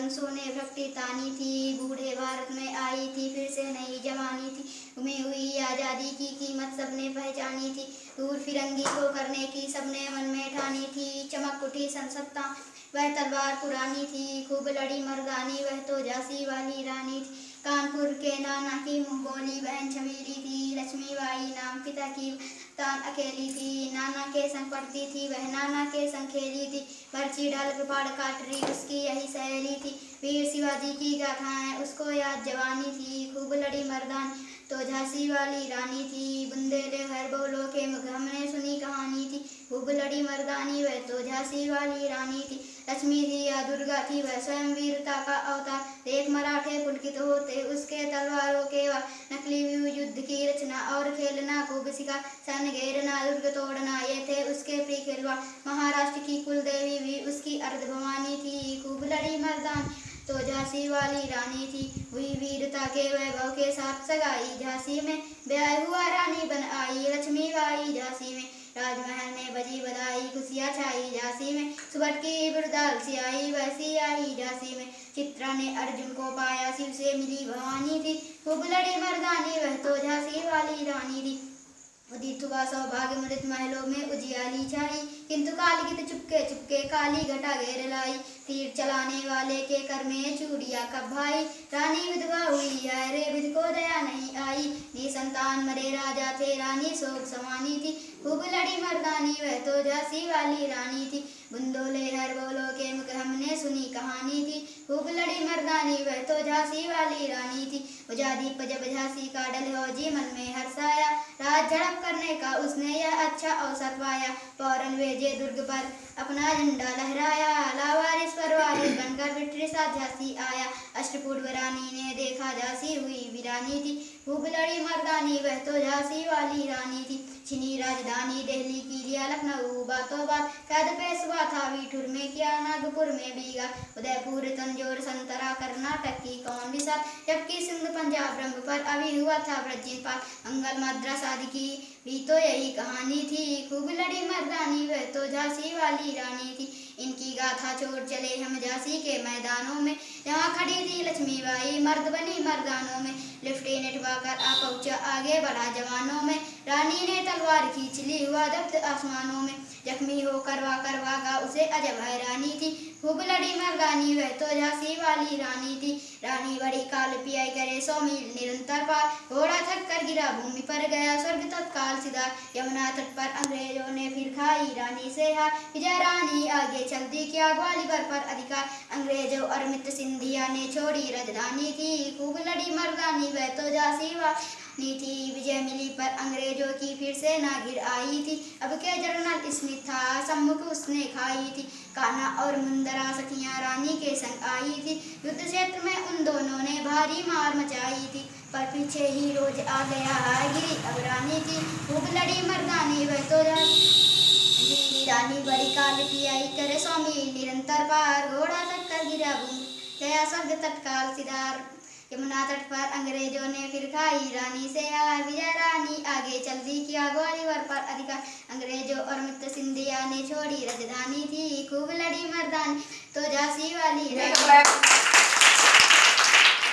कंसों ने भक्ति तानी थी, बूढ़े भारत में आई थी फिर से नई जवानी थी। गुमी हुई आज़ादी की कीमत सबने पहचानी थी, दूर फिरंगी को करने की सबने मन में ठानी थी। चमक उठी सन 57, वह तलवार पुरानी थी, खूब लड़ी मर्दानी वह तो झांसी वाली रानी थी। कानपुर के नाना की मुँह बोली बहन छबीली थी, लक्ष्मीबाई नाम पिता की तान अकेली थी। नाना के संग पढ़ती थी वह, नाना के संग खेली थी, पर्ची डाल के पहाड़ काट रही उसकी यही सहेली थी। वीर शिवाजी की गाथाएं उसको याद जवानी थी, खूब लड़ी मर्दानी तो झांसी वाली रानी थी। बुंदेले हर बोलो के मुख हमने सुनी कहानी थी, खूब लड़ी मर्दानी वह तो झांसी वाली रानी थी। लक्ष्मी थी या दुर्गा थी वह स्वयं वीरता का अवतार, देख मराठे पुलकित होते उसके तलवारों के वार। नकली व्यू युद्ध की रचना और खेलना खूब सिखा, सन घेरना दुर्ग तोड़ना ये थे उसके प्रिय खिलवाड़। महाराष्ट्र की कुल देवी भी उसकी अर्ध भवानी थी, खूब लड़ी मर्दानी तो झांसी वाली रानी थी। हुई वीरता के वैभव के साथ सगाई, झांसी में ब्याह हुआ रानी बन आई लक्ष्मीबाई। झांसी में राजमहल में बजी बधाई, खुशियाँ छाई झांसी में, सुबह की बिरदाल सी आई वैसी आई झांसी में। चित्रा ने अर्जुन को पाया, शिव से मिली भवानी थी, खूब लड़ी मर्दानी वह तो झांसी वाली रानी थी। उदित हुआ सौभाग्य मृत महलों में उजियाली छाई, किंतु कालगित चुपके चुपके काली घटा घेर लाई। तीर चलाने वाले के कर में चूड़िया कब भाई, रानी विधवा हुई है रे विध को दया नहीं आई। निसंतान मरे राजा थे रानी शोक समानी थी, खूब लड़ी मर्दानी वह तो झांसी वाली रानी थी। बुंदोले हर बोलो के मुख हमने सुनी कहानी थी, खूब लड़ी मर्दानी वह तो झांसी वाली रानी थी। बुझा दीप जब झांसी का डलहौजी मन में हर्षाया, राज झड़प करने का उसने यह अच्छा अवसर पाया। फौरन भेजे दुर्ग पर अपना झंडा लहराया, लावारिस परवारिस बनकर बिटरी सा झांसी आया। अष्टपूर्व रानी ने देखा झांसी हुई वीरानी थी, खूब लड़ी मर्दानी वह तो झांसी वाली रानी थी। छिनी राजधानी दिल्ली की लिया लखनऊ बातों बात, कैद पेशवा था वीठुर में किया नागपुर में बीगा। उदयपुर तंजौर संतरा कर्नाटक की कौन भी साथ, जबकि सिंध पंजाब ब्रह्म पर अभी हुआ था ब्रजपात। मंगल मद्रास आदि की भी तो यही कहानी थी, खूब लड़ी मर्दानी वह तो झांसी वाली रानी थी। इनकी गाथा छोड़ चले हम झांसी के मैदानों में, जहाँ खड़ी थी लक्ष्मीबाई मर्द बनी मर्दानों में। लेफ्टिनेंट पाकर आ पहुंचा आगे बढ़ा जवानों में, रानी ने तलवार खींच ली हुआ दब्त आसमानों में। जख्मी होकर वाकर भागा उसे अजब हैरानी थी, खूब लड़ी मर्दानी वह तो झांसी वाली रानी थी। रानी बड़ी काल पियाई करे 100 मील निरंतर पार, घोड़ा थक कर गिरा भूमि पर गया स्वर्ग तत्काल सिधार। यमुना तट पर अंग्रेजों ने फिर खाई रानी से हार, विजय रानी आगे चलती क्या ग्वालियर पर अधिकार। अंग्रेजों और मित्र सिंधिया ने छोड़ी राजधानी थी, खूब लड़ी मर्दानी वह तो झांसी वाली थी। विजय मिली पर अंग्रेजों की फिर से ना गिर आई थी, अब के जनरल स्मिथ था सम्मुख उसने खाई थी। कान्हा और मुंदरा सखियां रानी के संग आई थी, युद्ध क्षेत्र में उन दोनों ने भारी मार मचाई थी। पर पीछे ही रोज आ गया है गिरी अब रानी की, खूब लड़ी मर्दानी वह तो रानी बड़ी काल पियाई करे 100 मील निरंतर पार, घोड़ा तक कर गिरा भूमि गया स्वर्ग तत्काल सिधार। यमुना तट पर अंग्रेजों ने फिर खाई रानी से हार, विजय रानी आगे चलती किया ग्वालियर पर अधिकार। अंग्रेजों और मित्र सिंधिया ने छोड़ी राजधानी थी, खूब लड़ी मर्दानी तो झांसी वाली रानी।